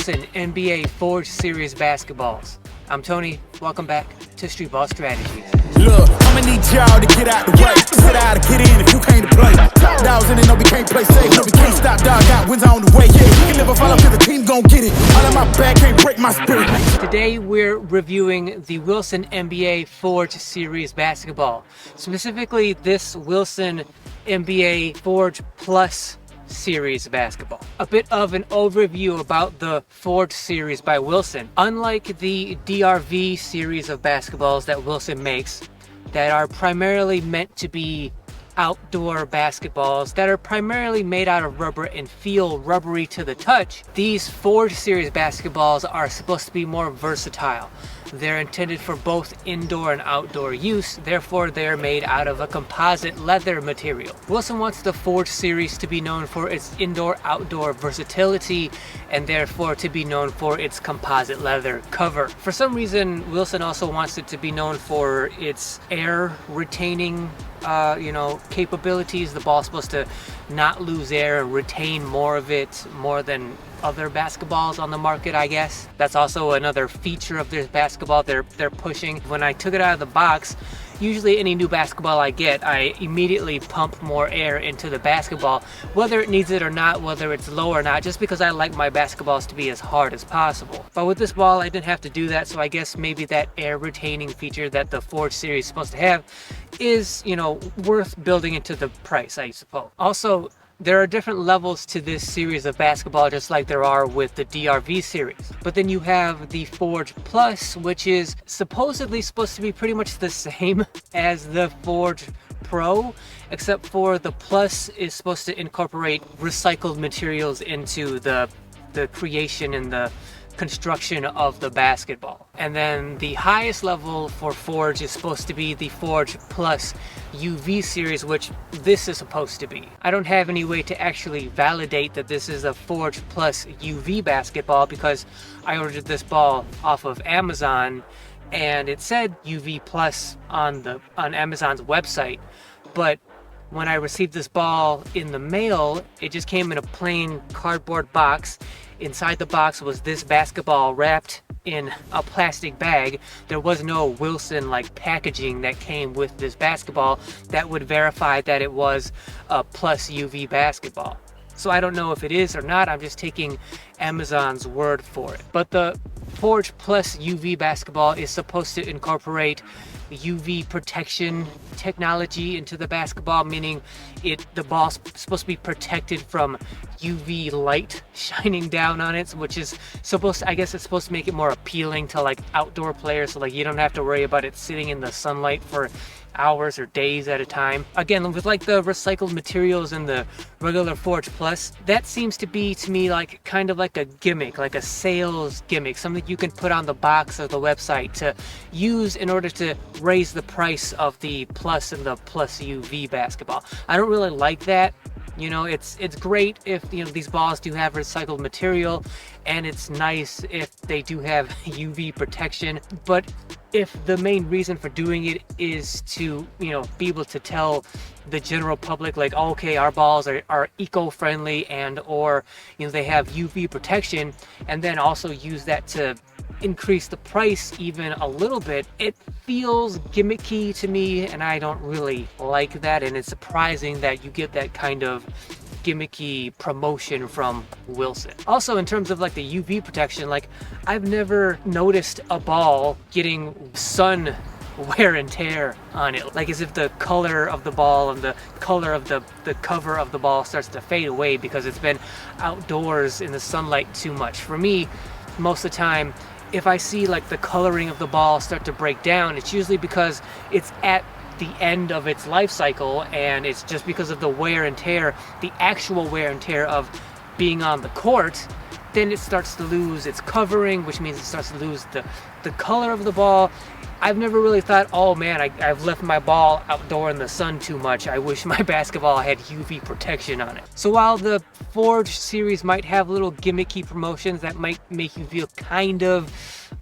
Wilson NBA Forge Series basketballs. I'm Tony, welcome back to Streetball Strategies. Look, I'ma need y'all to get out the way. Sit out and get in if you came to play. Top dogs in it, no, we can't play safe. No, we can't stop, dog, got wins on the way. Yeah, you can never follow cause the team gon' get it. All in my back can't break my spirit. Today we're reviewing the Wilson NBA Forge Series basketball. Specifically this Wilson NBA Forge Plus Series basketball. A bit of an overview about the Forge series by Wilson. Unlike the DRV series of basketballs that Wilson makes that are primarily meant to be outdoor basketballs that are primarily made out of rubber and feel rubbery to the touch, these Forge series basketballs are supposed to be more versatile. They're intended for both indoor and outdoor use, therefore they're made out of a composite leather material. Wilson wants the Forge series to be known for its indoor-outdoor versatility and therefore to be known for its composite leather cover. For some reason, Wilson also wants it to be known for its air retaining capabilities. The ball's supposed to not lose air and retain more of it, more than other basketballs on the market, I guess. That's also another feature of this basketball they're pushing. When I took it out of the box, usually any new basketball I get, I immediately pump more air into the basketball, whether it needs it or not, whether it's low or not, just because I like my basketballs to be as hard as possible. But with this ball, I didn't have to do that, so I guess maybe that air retaining feature that the Forge series is supposed to have is, worth building into the price, I suppose. Also, there are different levels to this series of basketball, just like there are with the DRV series. But then you have the Forge Plus, which is supposedly supposed to be pretty much the same as the Forge Pro, except for the Plus is supposed to incorporate recycled materials into the creation and the construction of the basketball. And then the highest level for Forge is supposed to be the Forge Plus UV series, which this is supposed to be. I don't have any way to actually validate that this is a Forge Plus UV basketball because I ordered this ball off of Amazon and it said UV Plus on Amazon's website, but when I received this ball in the mail, it just came in a plain cardboard box. Inside the box was this basketball wrapped in a plastic bag. There was no Wilson packaging that came with this basketball that would verify that it was a Plus UV basketball. So I don't know if it is or not, I'm just taking Amazon's word for it. But the Forge Plus UV basketball is supposed to incorporate UV protection technology into the basketball, meaning the ball's supposed to be protected from UV light shining down on it, which is supposed to make it more appealing to outdoor players, so you don't have to worry about it sitting in the sunlight for hours or days at a time. Again, with the recycled materials in the regular Forge Plus, that seems to be to me kind of like a gimmick, like a sales gimmick, something you can put on the box of the website to use in order to raise the price of the Plus and the Plus UV basketball. I don't really like that. It's great if these balls do have recycled material, and it's nice if they do have UV protection, but if the main reason for doing it is to be able to tell the general public okay, our balls are eco-friendly and or they have UV protection, and then also use that to increase the price even a little bit, it feels gimmicky to me, and I don't really like that, and it's surprising that you get that kind of gimmicky promotion from Wilson. Also, in terms of the UV protection, I've never noticed a ball getting sun wear and tear on it, as if the color of the ball and the color of the cover of the ball starts to fade away because it's been outdoors in the sunlight too much. For me, most of the time, if I see the coloring of the ball start to break down, it's usually because it's at the end of its life cycle, and it's just because of the wear and tear, the actual wear and tear of being on the court. Then it starts to lose its covering, which means it starts to lose the color of the ball. I've never really thought, oh man, I've left my ball outdoor in the sun too much. I wish my basketball had UV protection on it. So while the Forge series might have little gimmicky promotions that might make you feel kind of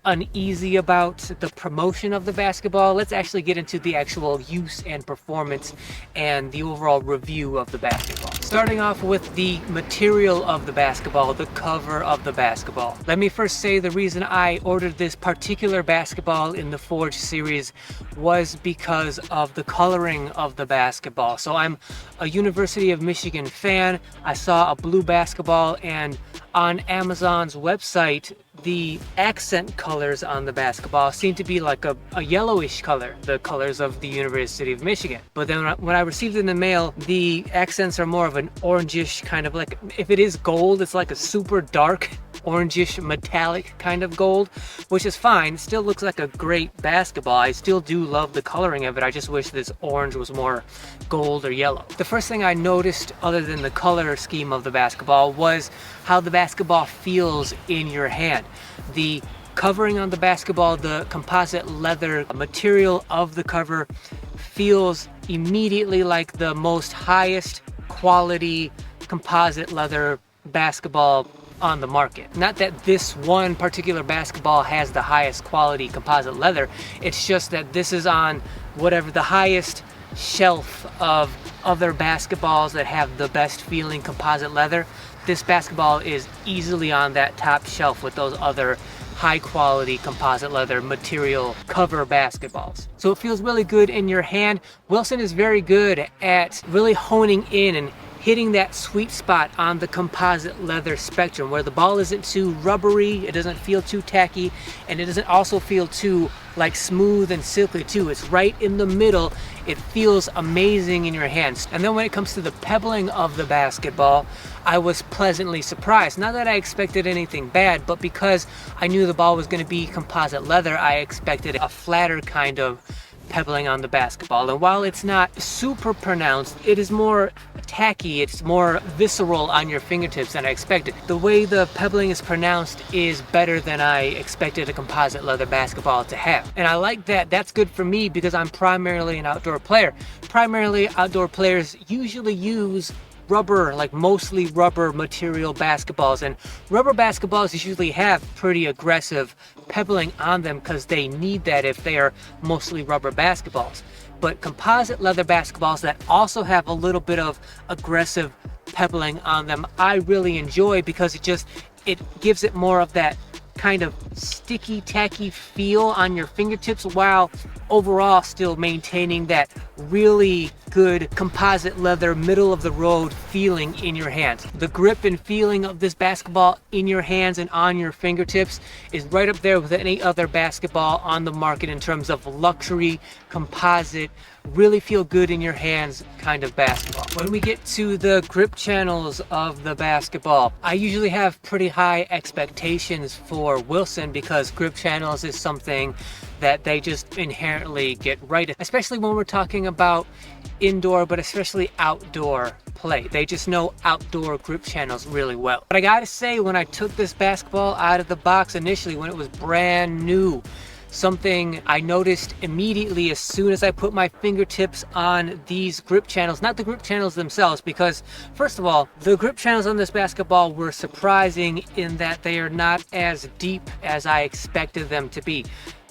uneasy about the promotion of the basketball, let's actually get into the actual use and performance and the overall review of the basketball. Starting off with the material of the basketball, the cover of the basketball. Let me first say the reason I ordered this particular basketball in the Forge series was because of the coloring of the basketball. So I'm a University of Michigan fan. I saw a blue basketball, and on Amazon's website, the accent colors on the basketball seem to be like a yellowish color, the colors of the University of Michigan. But then when I received it in the mail, the accents are more of an orangish kind of, like, if it is gold, it's like a super dark orangish metallic kind of gold, which is fine. It still looks like a great basketball. I still do love the coloring of it. I just wish this orange was more gold or yellow. The first thing I noticed, other than the color scheme of the basketball, was how the basketball feels in your hand. The covering on the basketball, the composite leather material of the cover, feels immediately like the most highest quality composite leather basketball on the market. Not that this one particular basketball has the highest quality composite leather, it's just that this is on whatever the highest shelf of other basketballs that have the best feeling composite leather. This basketball is easily on that top shelf with those other high quality composite leather material cover basketballs. So it feels really good in your hand. Wilson is very good at really honing in and hitting that sweet spot on the composite leather spectrum, where the ball isn't too rubbery, it doesn't feel too tacky, and it doesn't also feel too like smooth and silky too. It's right in the middle. It feels amazing in your hands. And then when it comes to the pebbling of the basketball, I was pleasantly surprised. Not that I expected anything bad, but because I knew the ball was going to be composite leather, I expected a flatter kind of pebbling on the basketball. And while it's not super pronounced, it is more tacky, it's more visceral on your fingertips than I expected. The way the pebbling is pronounced is better than I expected a composite leather basketball to have. And I like that. That's good for me because I'm primarily an outdoor player. Primarily outdoor players usually use rubber, like mostly rubber material basketballs, and rubber basketballs usually have pretty aggressive pebbling on them because they need that if they are mostly rubber basketballs. But composite leather basketballs that also have a little bit of aggressive pebbling on them, I really enjoy because it gives it more of that kind of sticky, tacky feel on your fingertips, while overall still maintaining that really good composite leather, middle of the road feeling in your hands. The grip and feeling of this basketball in your hands and on your fingertips is right up there with any other basketball on the market in terms of luxury, composite, really feel good in your hands kind of basketball. When we get to the grip channels of the basketball, I usually have pretty high expectations for Wilson because grip channels is something that they just inherently get right, especially when we're talking about indoor, but especially outdoor play. They just know outdoor grip channels really well. But I gotta say, when I took this basketball out of the box initially, when it was brand new, something I noticed immediately as soon as I put my fingertips on these grip channels, not the grip channels themselves, because first of all, the grip channels on this basketball were surprising in that they are not as deep as I expected them to be.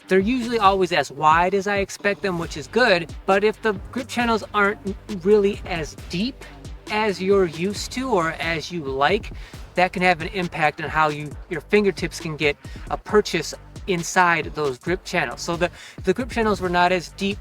They're usually always as wide as I expect them, which is good, but if the grip channels aren't really as deep as you're used to or as you like, that can have an impact on how your fingertips can get a purchase inside those grip channels. So the grip channels were not as deep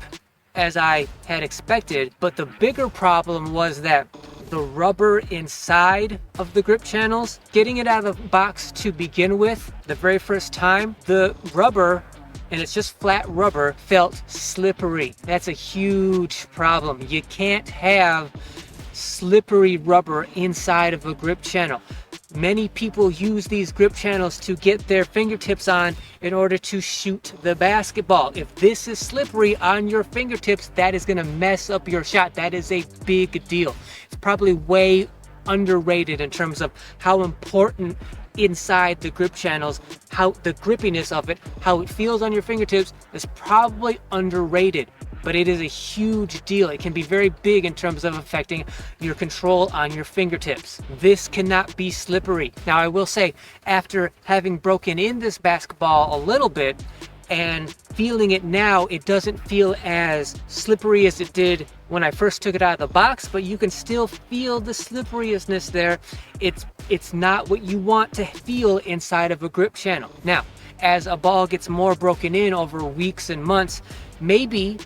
as I had expected, but the bigger problem was that the rubber inside of the grip channels, getting it out of the box to begin with, the very first time, the rubber, and it's just flat rubber, felt slippery. That's a huge problem. You can't have slippery rubber inside of a grip channel. Many people use these grip channels to get their fingertips on in order to shoot the basketball. If this is slippery on your fingertips, that is going to mess up your shot. That is a big deal. It's probably way underrated in terms of how important inside the grip channels, how the grippiness of it, how it feels on your fingertips is probably underrated. But it is a huge deal. It can be very big in terms of affecting your control on your fingertips. This cannot be slippery. Now, I will say, after having broken in this basketball a little bit, and feeling it now, it doesn't feel as slippery as it did when I first took it out of the box, but you can still feel the slipperiousness there. It's not what you want to feel inside of a grip channel. Now, as a ball gets more broken in over weeks and months, maybe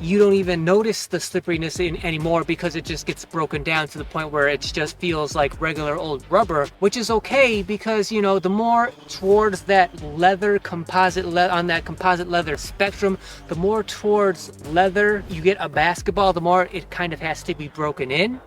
you don't even notice the slipperiness anymore because it just gets broken down to the point where it just feels like regular old rubber, which is okay because, you know, the more towards that leather composite on that composite leather spectrum, the more towards leather you get a basketball, the more it kind of has to be broken in.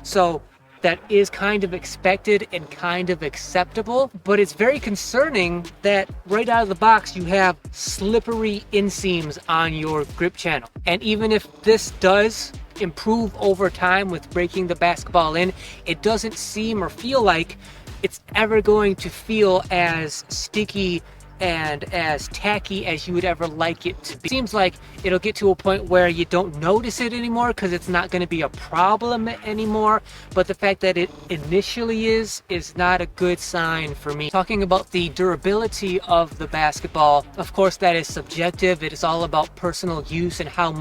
So that is kind of expected and kind of acceptable, but it's very concerning that right out of the box you have slippery inseams on your grip channel. And even if this does improve over time with breaking the basketball in, it doesn't seem or feel like it's ever going to feel as sticky and as tacky as you would ever like it to be. Seems like it'll get to a point where you don't notice it anymore because it's not going to be a problem anymore, but the fact that it initially is not a good sign for me. Talking about the durability of the basketball, of course that is subjective. It is all about personal use and how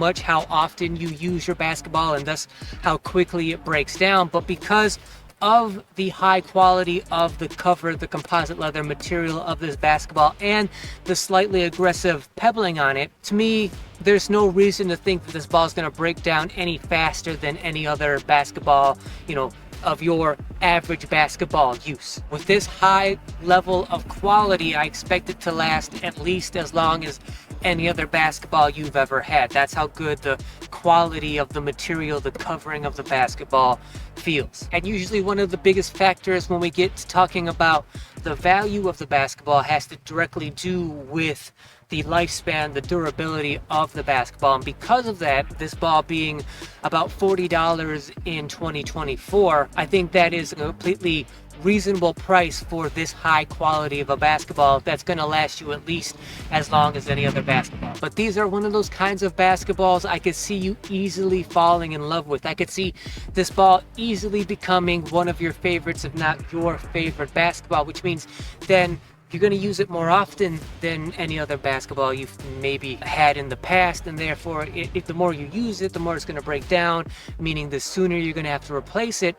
often you use your basketball and thus how quickly it breaks down. But because of the high quality of the cover, the composite leather material of this basketball, and the slightly aggressive pebbling on it, to me, there's no reason to think that this ball is going to break down any faster than any other basketball, you know, of your average basketball use. With this high level of quality, I expect it to last at least as long as any other basketball you've ever had. That's how good the quality of the material, the covering of the basketball feels. And usually one of the biggest factors when we get to talking about the value of the basketball has to directly do with the lifespan, the durability of the basketball. And because of that, this ball being about $40 in 2024, I think that is a completely reasonable price for this high quality of a basketball that's going to last you at least as long as any other basketball. But these are one of those kinds of basketballs I could see you easily falling in love with. I could see this ball easily becoming one of your favorites, if not your favorite basketball, which means then you're going to use it more often than any other basketball you've maybe had in the past, and therefore if the more you use it, the more it's going to break down, meaning the sooner you're going to have to replace it.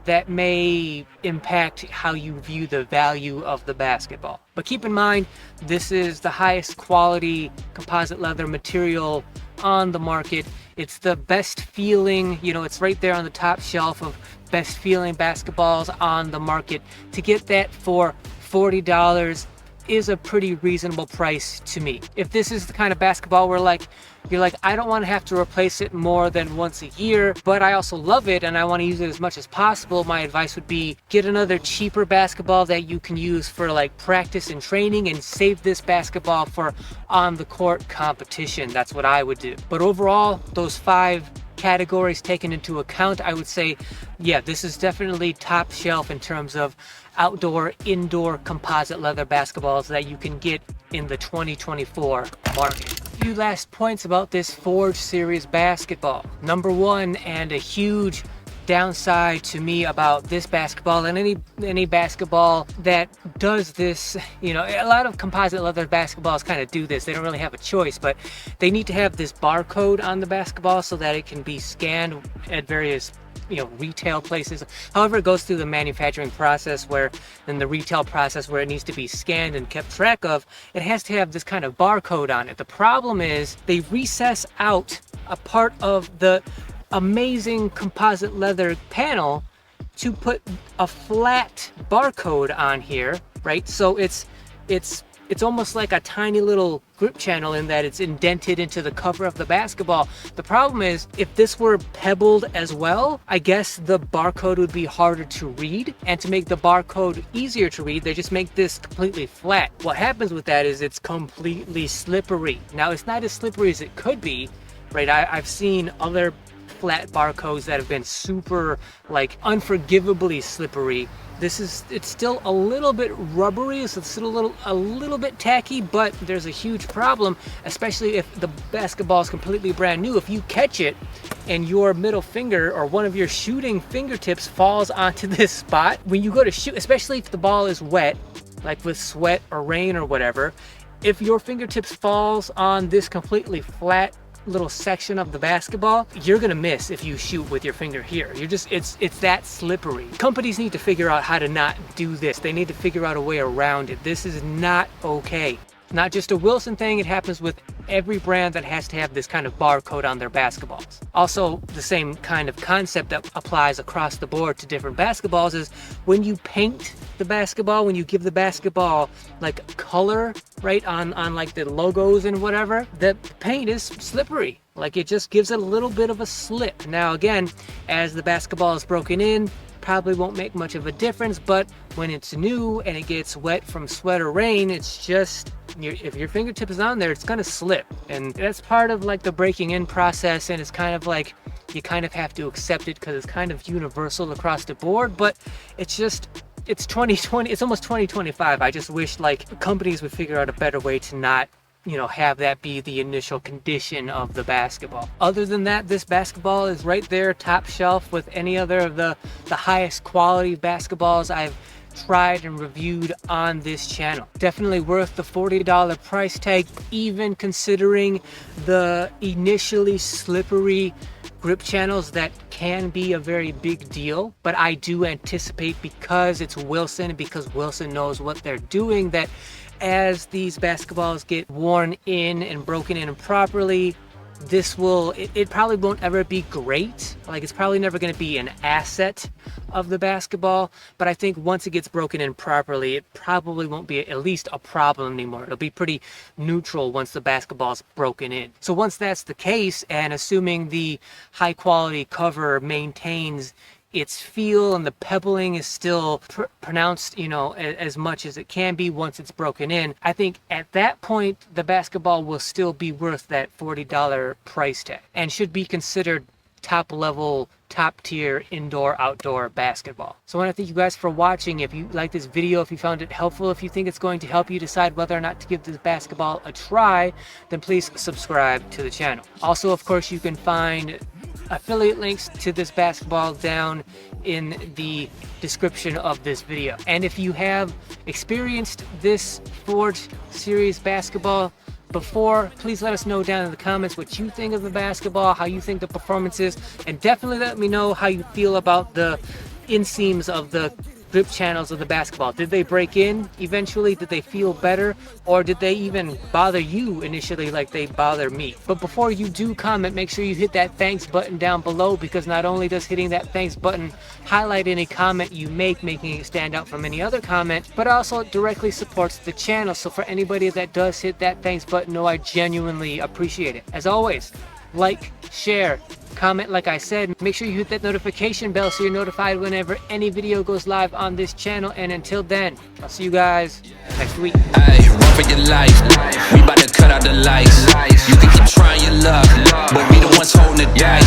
That may impact how you view the value of the basketball. But keep in mind, this is the highest quality composite leather material on the market. It's the best feeling, you know, it's right there on the top shelf of best feeling basketballs on the market. To get that for $40 is a pretty reasonable price to me. If this is the kind of basketball where you're like, I don't want to have to replace it more than once a year, but I also love it and I want to use it as much as possible, my advice would be get another cheaper basketball that you can use for like practice and training, and save this basketball for on the court competition. That's what I would do. But overall, those 5 categories taken into account, I would say, yeah, this is definitely top shelf in terms of outdoor, indoor composite leather basketballs that you can get in the 2024 market. A few last points about this Forge Series basketball. Number one, and a huge downside to me about this basketball and any basketball that does this, you know, a lot of composite leather basketballs kind of do this. They don't really have a choice, but they need to have this barcode on the basketball so that it can be scanned at various, you know, retail places. However, it goes through the manufacturing process and the retail process where it needs to be scanned and kept track of, it has to have this kind of barcode on it. The problem is they recess out a part of the amazing composite leather panel to put a flat barcode on here, right? So it's almost like a tiny little grip channel in that it's indented into the cover of the basketball. The problem is, if this were pebbled as well, I guess the barcode would be harder to read. And to make the barcode easier to read, they just make this completely flat. What happens with that is it's completely slippery. Now, it's not as slippery as it could be, right? I've seen other flat barcodes that have been super, like, unforgivably slippery. It's still a little bit rubbery, so it's still a little bit tacky, but there's a huge problem, especially if the basketball is completely brand new. If you catch it and your middle finger or one of your shooting fingertips falls onto this spot, when you go to shoot, especially if the ball is wet, like with sweat or rain or whatever, If your fingertips falls on this completely flat little section of the basketball, you're gonna miss if you shoot with your finger here. It's that slippery. Companies need to figure out how to not do this. They need to figure out a way around it. This is not okay. Not just a Wilson thing, it happens with every brand that has to have this kind of barcode on their basketballs. Also, the same kind of concept that applies across the board to different basketballs is when you paint the basketball, when you give the basketball like color, right, on like the logos and whatever, the paint is slippery. Like it just gives it a little bit of a slip. Now again, as the basketball is broken in, probably won't make much of a difference, but when it's new and it gets wet from sweat or rain, it's just, if your fingertip is on there, it's gonna slip. And that's part of like the breaking in process, and it's kind of like, you kind of have to accept it because it's kind of universal across the board, but it's 2020, it's almost 2025. I just wish like companies would figure out a better way to not, you know, have that be the initial condition of the basketball. Other than that, this basketball is right there top shelf with any other of the highest quality basketballs I've tried and reviewed on this channel. Definitely worth the $40 price tag, even considering the initially slippery grip channels that can be a very big deal. But I do anticipate, because it's Wilson and because Wilson knows what they're doing, that as these basketballs get worn in and broken in properly, it probably won't ever be great. Like, it's probably never going to be an asset of the basketball, but I think once it gets broken in properly, it probably won't be at least a problem anymore. It'll be pretty neutral once the basketball's broken in. So once that's the case, and assuming the high quality cover maintains its feel and the pebbling is still pronounced, you know, as much as it can be once it's broken in, I think at that point the basketball will still be worth that $40 price tag and should be considered top level, top tier indoor outdoor basketball. So I want to thank you guys for watching. If you like this video, if you found it helpful, if you think it's going to help you decide whether or not to give this basketball a try, then please subscribe to the channel. Also, of course, you can find affiliate links to this basketball down in the description of this video. And if you have experienced this Forge Series basketball before, please let us know down in the comments what you think of the basketball, how you think the performance is, and definitely let me know how you feel about the inseams of the grip channels of the basketball. Did they break in eventually? Did they feel better? Or did they even bother you initially like they bother me? But before you do comment, make sure you hit that thanks button down below, because not only does hitting that thanks button highlight any comment you make, making it stand out from any other comment, but also it directly supports the channel. So for anybody that does hit that thanks button, know I genuinely appreciate it. As always, like, share, comment, like I said. Make sure you hit that notification bell so you're notified whenever any video goes live on this channel. And until then, I'll see you guys next week. Hey, run for your life. We about to cut out the lights. You can keep trying your luck, but we the ones holding it down.